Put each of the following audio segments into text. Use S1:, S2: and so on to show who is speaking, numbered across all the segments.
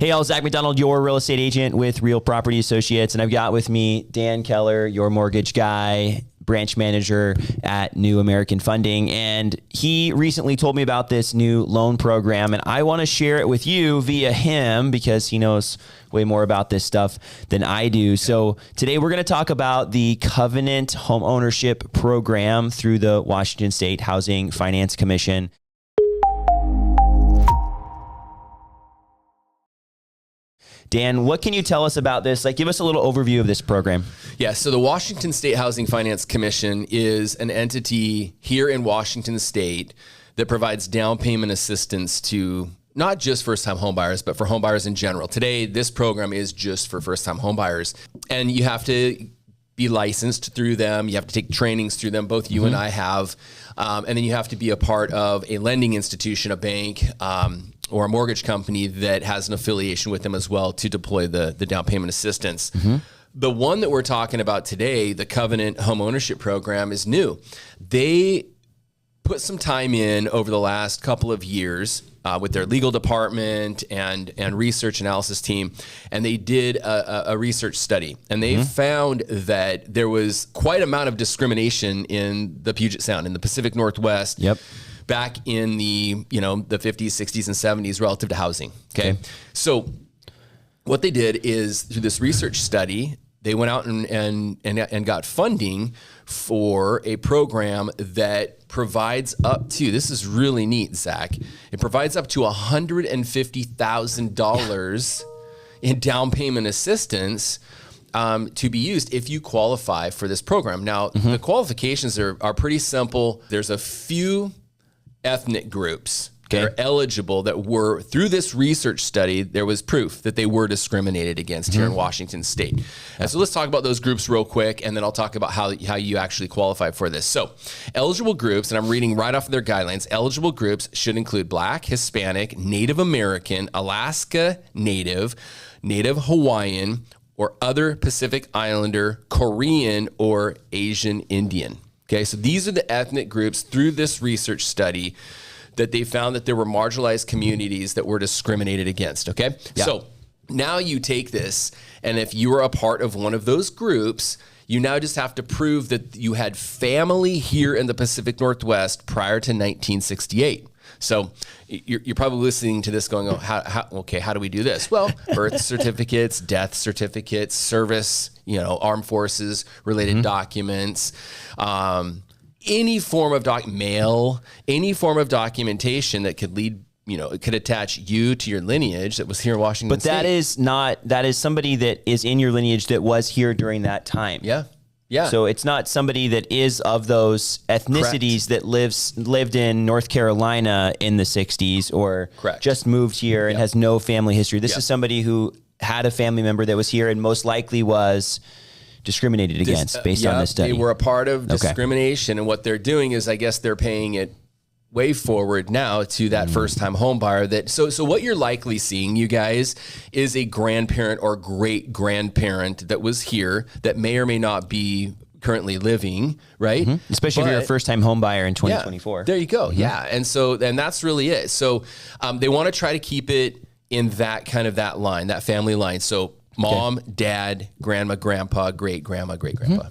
S1: Hey, all, Zach McDonald, your real estate agent with Real Property Associates. And I've got with me Dan Keller, your mortgage guy, branch manager at New American Funding. And he recently told me about this new loan program, and I want to share it with you via him because he knows way more about this stuff than I do. So today we're going to talk about the Covenant Homeownership Program through the Washington State Housing Finance Commission. Dan, what can you tell us about this? Give us a little overview of this program.
S2: Yeah, so the Washington State Housing Finance Commission is an entity here in Washington State that provides down payment assistance to not just first-time homebuyers, but for homebuyers in general. Today, this program is just for first-time homebuyers, and you have to be licensed through them. You have to take trainings through them. Both you and I have, and then you have to be a part of a lending institution, a bank, or a mortgage company that has an affiliation with them as well to deploy the down payment assistance. The one that we're talking about today, the Covenant Homeownership Program, is new. They put some time in over the last couple of years with their legal department and research analysis team, and they did a research study, and they found that there was quite an amount of discrimination in the Puget Sound, in the Pacific Northwest. Back in the the 50s, 60s, and 70s relative to housing. Okay. So what they did is through this research study, they went out and got funding for a program that provides up to, this is really neat, Zach, it provides up to $150,000 in down payment assistance to be used if you qualify for this program. Now, the qualifications are pretty simple. There's a few ethnic groups that are eligible that were, through this research study, there was proof that they were discriminated against here in Washington State. And so let's talk about those groups real quick, and then I'll talk about how you actually qualify for this. So eligible groups, and I'm reading right off of their guidelines, eligible groups should include Black, Hispanic, Native American, Alaska Native, Native Hawaiian, or other Pacific Islander, Korean, or Asian Indian. Okay, so these are the ethnic groups through this research study that they found that there were marginalized communities that were discriminated against, okay? So now you take this, and if you are a part of one of those groups, you now just have to prove that you had family here in the Pacific Northwest prior to 1968. So you're probably listening to this going, how do we do this? Well, birth certificates, death certificates, service, armed forces related documents, any form of mail, any form of documentation that could lead, it could attach you to your lineage that was here in Washington State.
S1: But that is somebody that is in your lineage that was here during that time.
S2: Yeah.
S1: So it's not somebody that is of those ethnicities that lived in North Carolina in the 60s or just moved here and has no family history. This is somebody who had a family member that was here and most likely was discriminated against based on this study.
S2: They were a part of discrimination, and what they're doing is, I guess they're paying it way forward now to that first-time home buyer. So what you're likely seeing, you guys, is a grandparent or great-grandparent that was here that may or may not be currently living, right?
S1: Especially if you're a first-time home buyer in 2024.
S2: There you go. And that's really it. So they want to try to keep it in that line, that family line. So mom, dad, grandma, grandpa, great-grandma, great-grandpa.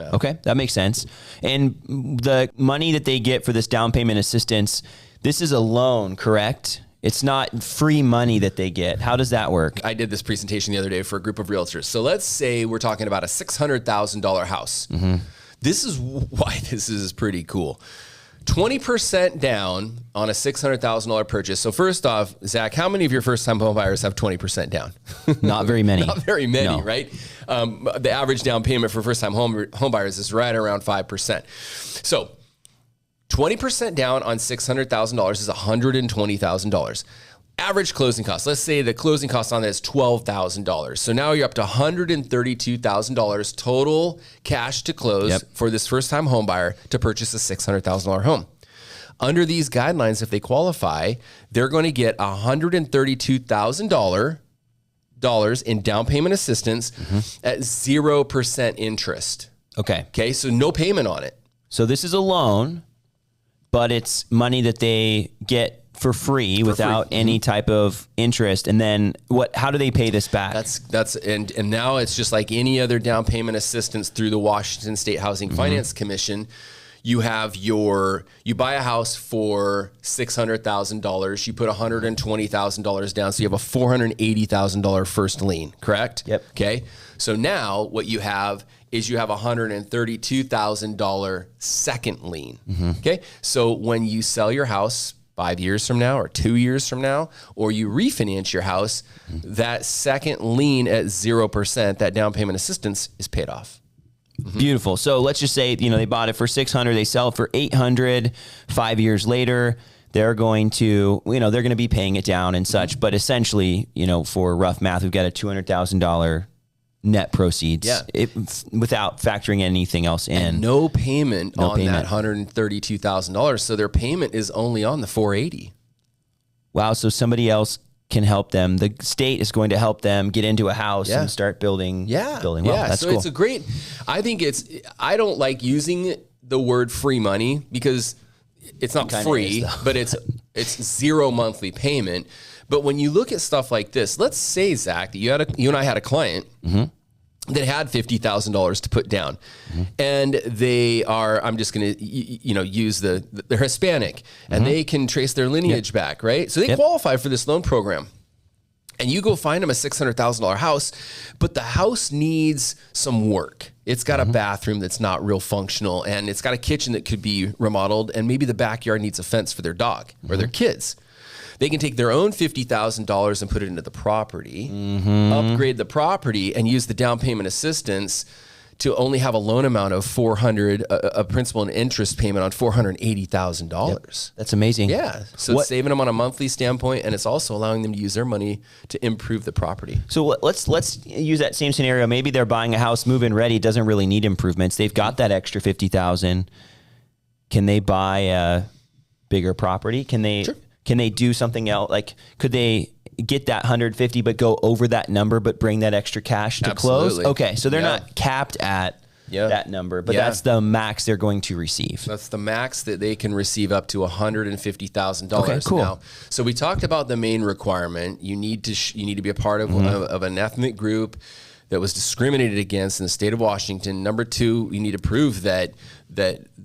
S1: Okay, that makes sense. And the money that they get for this down payment assistance, this is a loan, correct? It's not free money that they get. How does that work?
S2: I did this presentation the other day for a group of realtors. So let's say we're talking about a $600,000 house. This is why this is pretty cool. 20% down on a $600,000 purchase. So first off, Zach, how many of your first-time home buyers have 20% down?
S1: Not very many.
S2: Not very many, right? The average down payment for first-time home buyers is right around 5%. So 20% down on $600,000 is $120,000. Average closing cost. Let's say the closing cost on that is $12,000. So now you're up to $132,000 total cash to close for this first-time home buyer to purchase a $600,000 home. Under these guidelines, if they qualify, they're going to get $132,000 in down payment assistance at 0% interest. Okay, so no payment on it.
S1: So this is a loan, but it's money that they get for free without any type of interest. And then how do they pay this back?
S2: And now it's just like any other down payment assistance through the Washington State Housing Finance Commission. You buy a house for $600,000. You put $120,000 down. So you have a $480,000 first lien, correct?
S1: Yep.
S2: Okay. So now what you have is you have a $132,000 second lien. Okay. So when you sell your house 5 years from now or 2 years from now, or you refinance your house, that second lien at 0%, that down payment assistance is paid off.
S1: Beautiful. So let's just say, they bought it for $600, they sell it for $800. 5 years later, they're going to, they're going to be paying it down and such. But essentially, for rough math, we've got a $200,000 net proceeds without factoring anything else in.
S2: And no payment on that $132,000. So their payment is only on the $480,000.
S1: Wow. So somebody else can help them. The state is going to help them get into a house and start building. Well, that's
S2: so
S1: cool.
S2: It's a great, I don't like using the word free money because it's not free, but it's 0 monthly payment. But when you look at stuff like this, let's say, Zach, that you and I had a client that had $50,000 to put down, and they are, I'm just going to, use they're Hispanic, and they can trace their lineage back, right? So they qualify for this loan program. And you go find them a $600,000 house, but the house needs some work. It's got a bathroom that's not real functional, and it's got a kitchen that could be remodeled, and maybe the backyard needs a fence for their dog or their kids. They can take their own $50,000 and put it into the property, upgrade the property, and use the down payment assistance to only have a loan amount of $400, a principal and interest payment on $480,000.
S1: Yep. That's amazing.
S2: Yeah. So it's saving them on a monthly standpoint, and it's also allowing them to use their money to improve the property.
S1: So let's use that same scenario. Maybe they're buying a house, move-in ready, doesn't really need improvements. They've got that extra $50,000. Can they buy a bigger property? Can they? Sure. Can they do something else? Like, could they get that 150 but go over that number but bring that extra cash to close? Okay, so they're not capped at that number, but that's the max they're going to receive.
S2: That's the max that they can receive, up to $150,000.
S1: Okay, cool.
S2: Now, so we talked about the main requirement. You need to be a part of an ethnic group that was discriminated against in the state of Washington. Number two, you need to prove that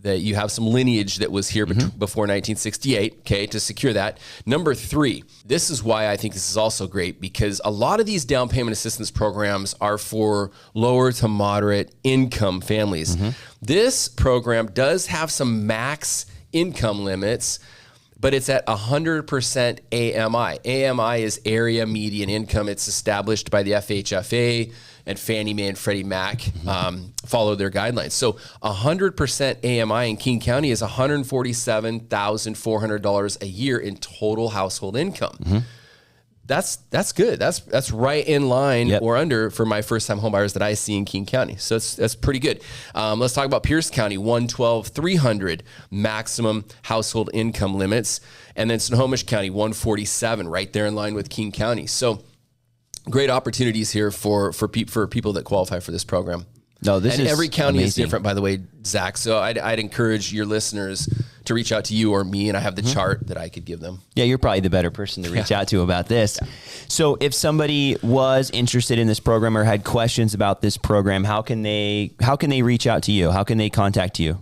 S2: you have some lineage that was here before 1968, okay, to secure that. Number three, this is why I think this is also great, because a lot of these down payment assistance programs are for lower to moderate income families. This program does have some max income limits, but it's at 100% AMI. AMI is area median income. It's established by the FHFA, and Fannie Mae and Freddie Mac follow their guidelines. So 100% AMI in King County is $147,400 a year in total household income. That's good. That's right in line or under for my first time homebuyers that I see in King County. So that's pretty good. Let's talk about Pierce County, $112,300 maximum household income limits, and then Snohomish County, $147,000, right there in line with King County. So great opportunities here for people that qualify for this program.
S1: No, this is
S2: every county
S1: amazing.
S2: is different, by the way, Zach. So I'd encourage your listeners to reach out to you or me, and I have the chart that I could give them.
S1: Yeah, you're probably the better person to reach out to about this. Yeah. So if somebody was interested in this program or had questions about this program, how can they reach out to you? How can they contact you?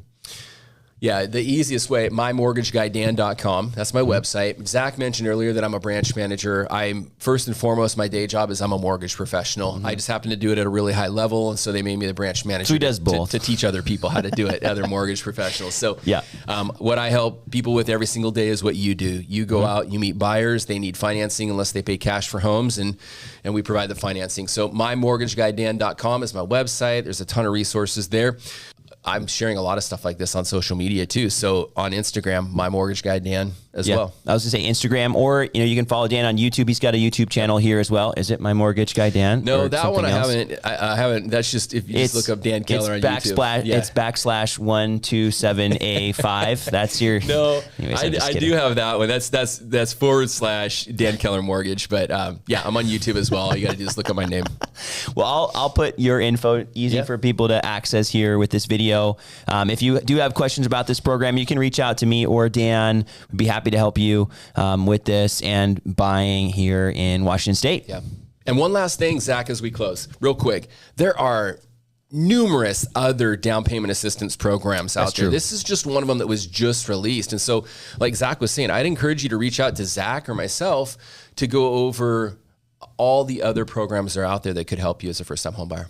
S2: Yeah, the easiest way, mymortgageguy.dan.com. That's my website. Zach mentioned earlier that I'm a branch manager. I'm first and foremost, my day job is I'm a mortgage professional. I just happen to do it at a really high level, and so they made me the branch manager.
S1: So he does both
S2: to teach other people how to do it, other mortgage professionals. So what I help people with every single day is what you do. You go out, you meet buyers. They need financing unless they pay cash for homes, and we provide the financing. So mymortgageguy.dan.com is my website. There's a ton of resources there. I'm sharing a lot of stuff like this on social media too. So on Instagram, My Mortgage Guy Dan as well.
S1: I was gonna say Instagram, or you can follow Dan on YouTube. He's got a YouTube channel here as well. Is it My Mortgage Guy Dan?
S2: No, that one I haven't. I haven't. That's just if you just look up Dan Keller on YouTube.
S1: It's /127A5. That's your.
S2: No, anyways, I do have that one. That's / Dan Keller Mortgage. But I'm on YouTube as well. You got to just look up my name.
S1: Well, I'll put your info easy for people to access here with this video. video. If you do have questions about this program, you can reach out to me or Dan. We'd be happy to help you with this and buying here in Washington State.
S2: Yeah. And one last thing, Zach, as we close, real quick, there are numerous other down payment assistance programs out there. This is just one of them that was just released. And so, like Zach was saying, I'd encourage you to reach out to Zach or myself to go over all the other programs that are out there that could help you as a first-time home buyer.